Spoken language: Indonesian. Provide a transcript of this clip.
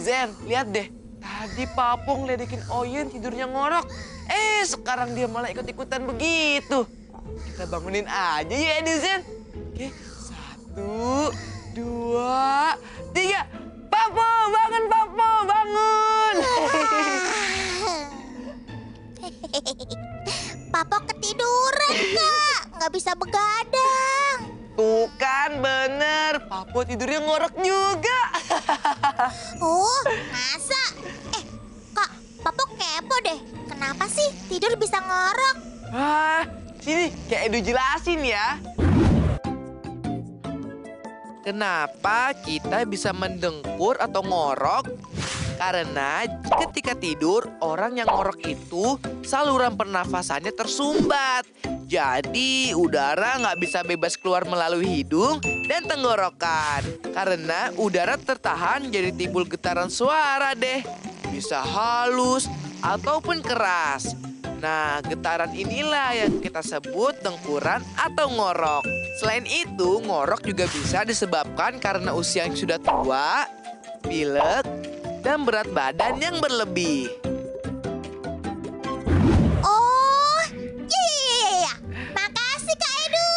Zen, lihat deh. Tadi Papung ledekin Oyen tidurnya ngorok. Sekarang dia malah ikut-ikutan begitu. Kita bangunin aja ya, Zen. Oke, 1, 2, 3. Papo, bangun Papo, bangun. Papo ketiduran, Kak. Nggak bisa begadang. Tuh kan, bener. Papo tidurnya ngorok juga. Oh, masa? Kak, Papo kepo deh. Kenapa sih tidur bisa ngorok? Sini, kayak Edu jelasin ya. Kenapa kita bisa mendengkur atau ngorok? Karena ketika tidur, orang yang ngorok itu saluran pernafasannya tersumbat. Jadi udara nggak bisa bebas keluar melalui hidung dan tenggorokan. Karena udara tertahan jadi timbul getaran suara deh. Bisa halus ataupun keras. Nah, getaran inilah yang kita sebut dengkuran atau ngorok. Selain itu, ngorok juga bisa disebabkan karena usia yang sudah tua, pilek, dan berat badan yang berlebih. Oh, iya. Makasih, Kak Edu.